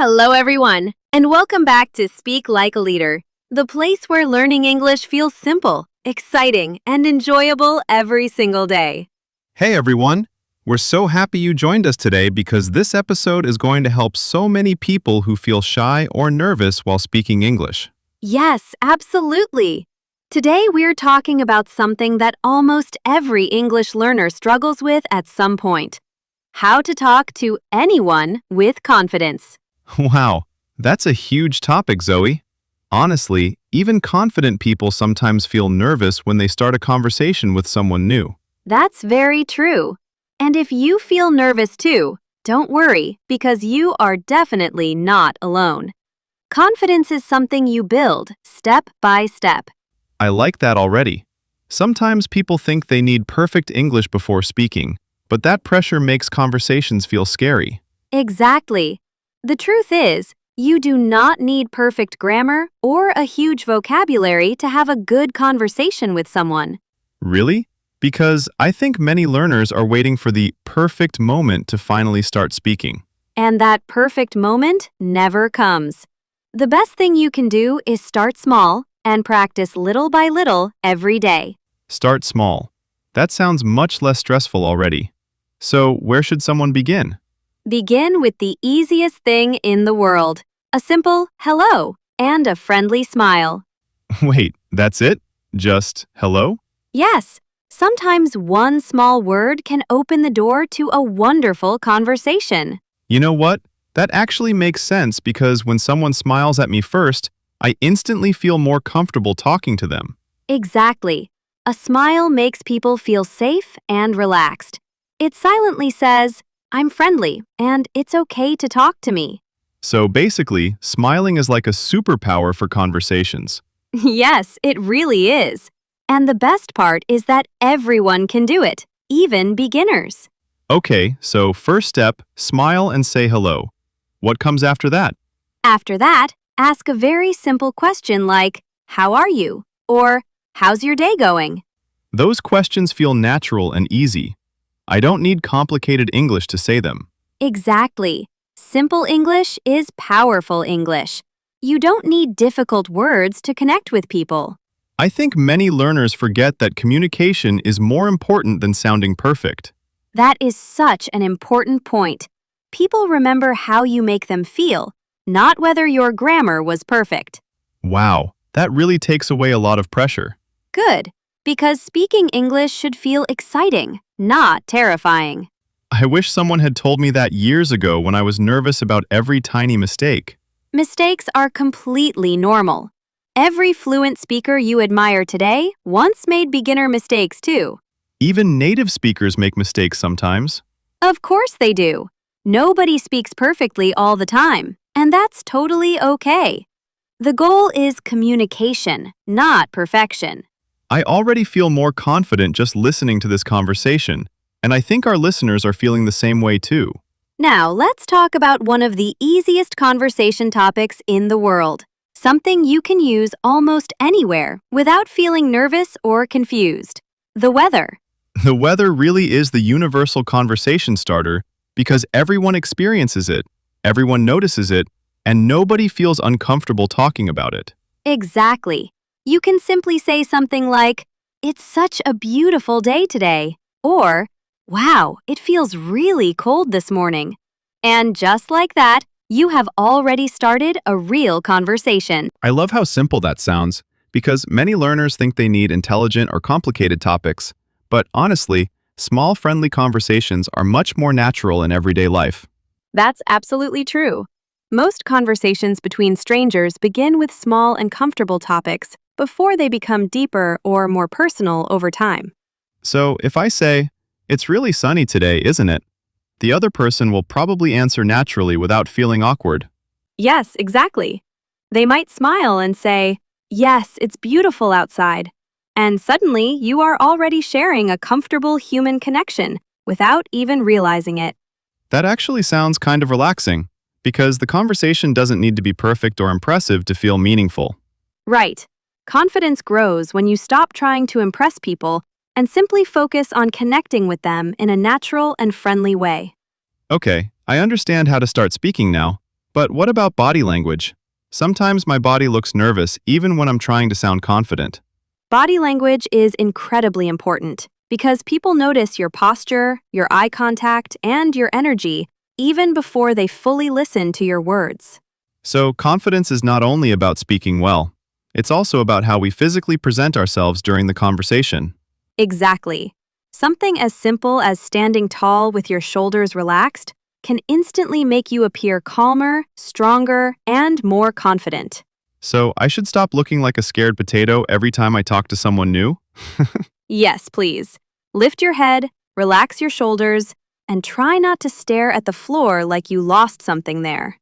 Hello, everyone, and welcome back to Speak Like a Leader, the place where learning English feels simple, exciting, and enjoyable every single day. Hey everyone! We're so happy you joined us today because this episode is going to help so many people who feel shy or nervous while speaking English. Yes, absolutely. Today we're talking about something that almost every English learner struggles with at some point: how to talk to anyone with confidence. Wow, that's a huge topic, Zoe. Honestly, even confident people sometimes feel nervous when they start a conversation with someone new. That's very true. And if you feel nervous too, don't worry, because you are definitely not alone. Confidence is something you build step by step. I like that already. Sometimes people think they need perfect English before speaking, but that pressure makes conversations feel scary. Exactly. The truth is, you do not need perfect grammar or a huge vocabulary to have a good conversation with someone. Really? Because I think many learners are waiting for the perfect moment to finally start speaking. And that perfect moment never comes. The best thing you can do is start small and practice little by little every day. Start small. That sounds much less stressful already. So, where should someone begin? Begin with the easiest thing in the world: a simple hello and a friendly smile. Wait, that's it? Just hello? Yes, sometimes one small word can open the door to a wonderful conversation. You know what? That actually makes sense because when someone smiles at me first, I instantly feel more comfortable talking to them. Exactly. A smile makes people feel safe and relaxed. It silently says, "I'm friendly, and it's okay to talk to me." So basically, smiling is like a superpower for conversations. Yes, it really is. And the best part is that everyone can do it, even beginners. Okay, so first step, smile and say hello. What comes after that? After that, ask a very simple question like, "How are you?" or "How's your day going?" Those questions feel natural and easy. I don't need complicated English to say them. Exactly. Simple English is powerful English. You don't need difficult words to connect with people. I think many learners forget that communication is more important than sounding perfect. That is such an important point. People remember how you make them feel, not whether your grammar was perfect. Wow, that really takes away a lot of pressure. Good, because speaking English should feel exciting, not terrifying. I wish someone had told me that years ago when I was nervous about every tiny mistake. Mistakes are completely normal. Every fluent speaker you admire today once made beginner mistakes too. Even native speakers make mistakes sometimes. Of course they do. Nobody speaks perfectly all the time, and that's totally okay. The goal is communication, not perfection. I already feel more confident just listening to this conversation, and I think our listeners are feeling the same way too. Now, let's talk about one of the easiest conversation topics in the world, something you can use almost anywhere without feeling nervous or confused: the weather. The weather really is the universal conversation starter because everyone experiences it, everyone notices it, and nobody feels uncomfortable talking about it. Exactly. You can simply say something like, "It's such a beautiful day today," or "Wow, it feels really cold this morning." And just like that, you have already started a real conversation. I love how simple that sounds because many learners think they need intelligent or complicated topics, but honestly, small friendly conversations are much more natural in everyday life. That's absolutely true. Most conversations between strangers begin with small and comfortable topics before they become deeper or more personal over time. So if I say, "It's really sunny today, isn't it?" the other person will probably answer naturally without feeling awkward. Yes, exactly. They might smile and say, "Yes, it's beautiful outside." And suddenly, you are already sharing a comfortable human connection without even realizing it. That actually sounds kind of relaxing because the conversation doesn't need to be perfect or impressive to feel meaningful. Right. Confidence grows when you stop trying to impress people and simply focus on connecting with them in a natural and friendly way. Okay, I understand how to start speaking now. But what about body language? Sometimes my body looks nervous even when I'm trying to sound confident. Body language is incredibly important because people notice your posture, your eye contact, and your energy even before they fully listen to your words. So, confidence is not only about speaking well, it's also about how we physically present ourselves during the conversation. Exactly. Something as simple as standing tall with your shoulders relaxed can instantly make you appear calmer, stronger, and more confident. So, I should stop looking like a scared potato every time I talk to someone new? Yes, please. Lift your head, relax your shoulders, and try not to stare at the floor like you lost something there.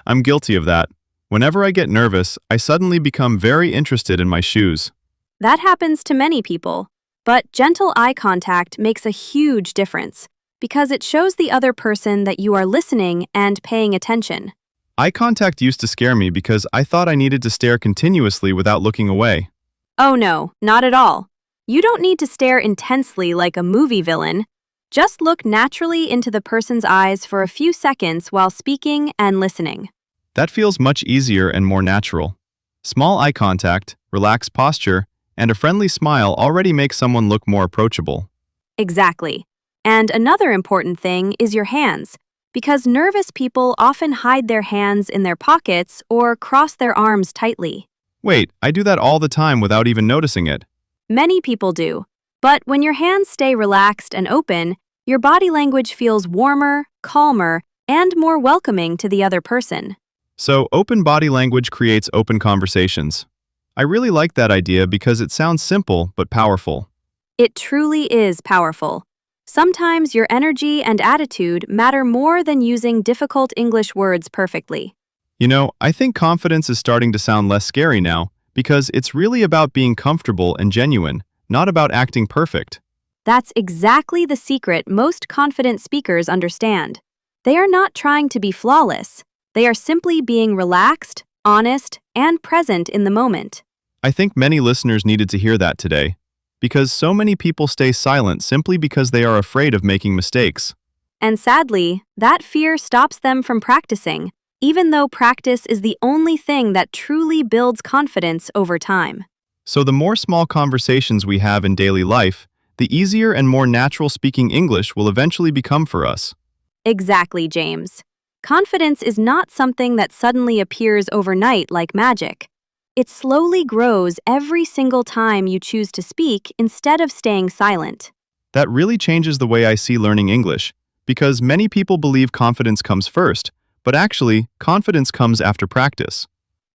I'm guilty of that. Whenever I get nervous, I suddenly become very interested in my shoes. That happens to many people, but gentle eye contact makes a huge difference because it shows the other person that you are listening and paying attention. Eye contact used to scare me because I thought I needed to stare continuously without looking away. Oh no, not at all. You don't need to stare intensely like a movie villain. Just look naturally into the person's eyes for a few seconds while speaking and listening. That feels much easier and more natural. Small eye contact, relaxed posture, and a friendly smile already make someone look more approachable. Exactly. And another important thing is your hands, because nervous people often hide their hands in their pockets or cross their arms tightly. Wait, I do that all the time without even noticing it. Many people do. But when your hands stay relaxed and open, your body language feels warmer, calmer, and more welcoming to the other person. So, open body language creates open conversations. I really like that idea because it sounds simple but powerful. It truly is powerful. Sometimes your energy and attitude matter more than using difficult English words perfectly. You know, I think confidence is starting to sound less scary now because it's really about being comfortable and genuine, not about acting perfect. That's exactly the secret most confident speakers understand. They are not trying to be flawless. They are simply being relaxed, honest, and present in the moment. I think many listeners needed to hear that today because so many people stay silent simply because they are afraid of making mistakes. And sadly, that fear stops them from practicing, even though practice is the only thing that truly builds confidence over time. So the more small conversations we have in daily life, the easier and more natural speaking English will eventually become for us. Exactly, James. Confidence is not something that suddenly appears overnight like magic. It slowly grows every single time you choose to speak instead of staying silent. That really changes the way I see learning English, because many people believe confidence comes first, but actually, confidence comes after practice.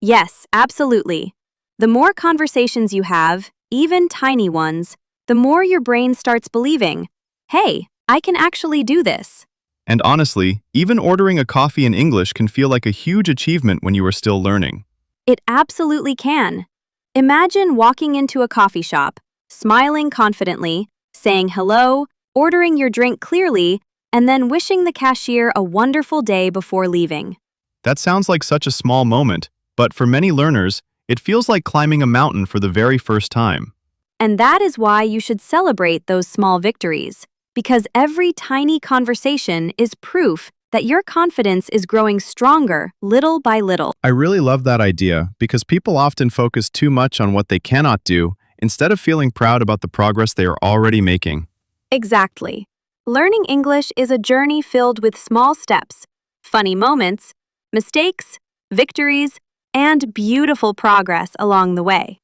Yes, absolutely. The more conversations you have, even tiny ones, the more your brain starts believing, hey, I can actually do this. And honestly, even ordering a coffee in English can feel like a huge achievement when you are still learning. It absolutely can. Imagine walking into a coffee shop, smiling confidently, saying hello, ordering your drink clearly, and then wishing the cashier a wonderful day before leaving. That sounds like such a small moment, but for many learners, it feels like climbing a mountain for the very first time. And that is why you should celebrate those small victories, because every tiny conversation is proof that your confidence is growing stronger little by little. I really love that idea because people often focus too much on what they cannot do instead of feeling proud about the progress they are already making. Exactly. Learning English is a journey filled with small steps, funny moments, mistakes, victories, and beautiful progress along the way.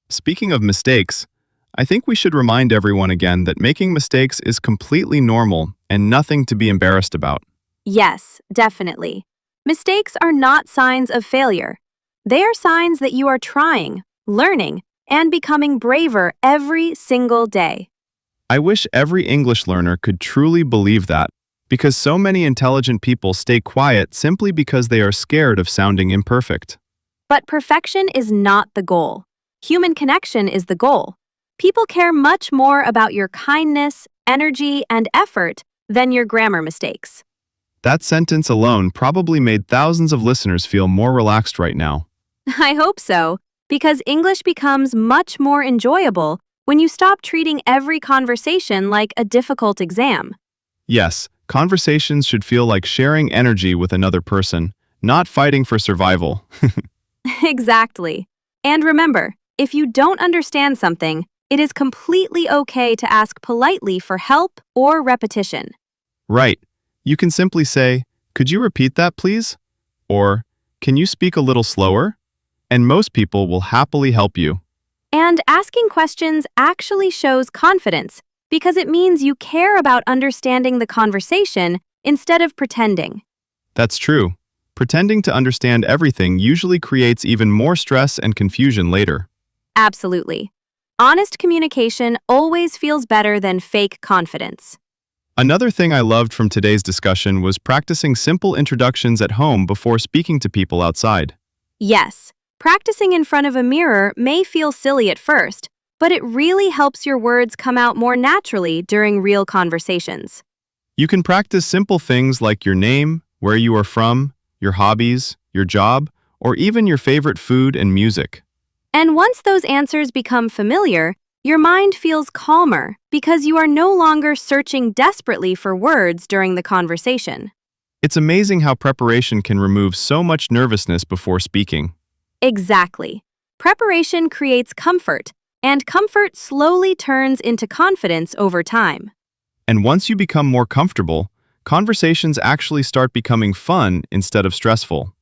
Speaking of mistakes, I think we should remind everyone again that making mistakes is completely normal and nothing to be embarrassed about. Yes, definitely. Mistakes are not signs of failure. They are signs that you are trying, learning, and becoming braver every single day. I wish every English learner could truly believe that, because so many intelligent people stay quiet simply because they are scared of sounding imperfect. But perfection is not the goal. Human connection is the goal. People care much more about your kindness, energy, and effort than your grammar mistakes. That sentence alone probably made thousands of listeners feel more relaxed right now. I hope so, because English becomes much more enjoyable when you stop treating every conversation like a difficult exam. Yes, conversations should feel like sharing energy with another person, not fighting for survival. Exactly. And remember, if you don't understand something, it is completely okay to ask politely for help or repetition. Right. You can simply say, "Could you repeat that, please?" Or, "Can you speak a little slower?" And most people will happily help you. And asking questions actually shows confidence because it means you care about understanding the conversation instead of pretending. That's true. Pretending to understand everything usually creates even more stress and confusion later. Absolutely. Honest communication always feels better than fake confidence. Another thing I loved from today's discussion was practicing simple introductions at home before speaking to people outside. Yes, practicing in front of a mirror may feel silly at first, but it really helps your words come out more naturally during real conversations. You can practice simple things like your name, where you are from, your hobbies, your job, or even your favorite food and music. And once those answers become familiar, your mind feels calmer because you are no longer searching desperately for words during the conversation. It's amazing how preparation can remove so much nervousness before speaking. Exactly. Preparation creates comfort, and comfort slowly turns into confidence over time. And once you become more comfortable, conversations actually start becoming fun instead of stressful.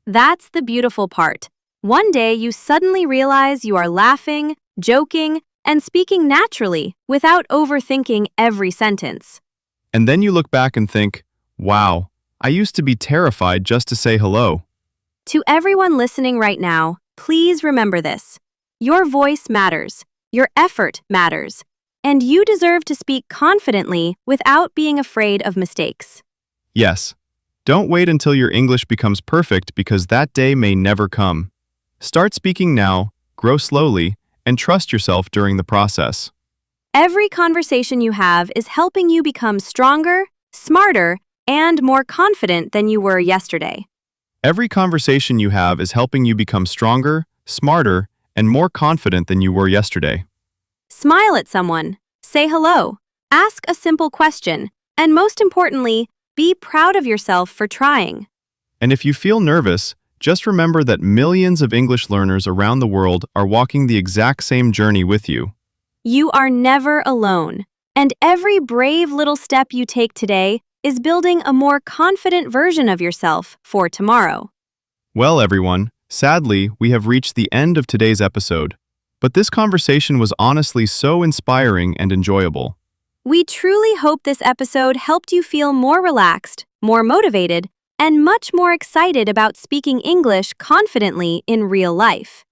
That's the beautiful part. One day you suddenly realize you are laughing, joking, and speaking naturally without overthinking every sentence. And then you look back and think, wow, I used to be terrified just to say hello. To everyone listening right now, please remember this. Your voice matters, your effort matters, and you deserve to speak confidently without being afraid of mistakes. Yes, don't wait until your English becomes perfect because that day may never come. Start speaking now, grow slowly, and trust yourself during the process. Every conversation you have is helping you become stronger, smarter, and more confident than you were yesterday. Every conversation you have is helping you become stronger, smarter, and more confident than you were yesterday. Smile at someone, say hello, ask a simple question, and most importantly, be proud of yourself for trying. And if you feel nervous, just remember that millions of English learners around the world are walking the exact same journey with you. You are never alone, and every brave little step you take today is building a more confident version of yourself for tomorrow. Well, everyone, sadly, we have reached the end of today's episode. But this conversation was honestly so inspiring and enjoyable. We truly hope this episode helped you feel more relaxed, more motivated, and much more excited about speaking English confidently in real life.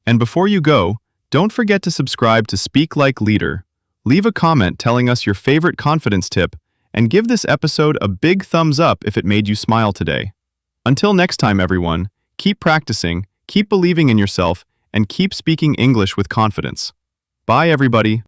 And before you go, don't forget to subscribe to Speak Like Leader. Leave a comment telling us your favorite confidence tip, and give this episode a big thumbs up if it made you smile today. Until next time, everyone, keep practicing, keep believing in yourself, and keep speaking English with confidence. Bye, everybody.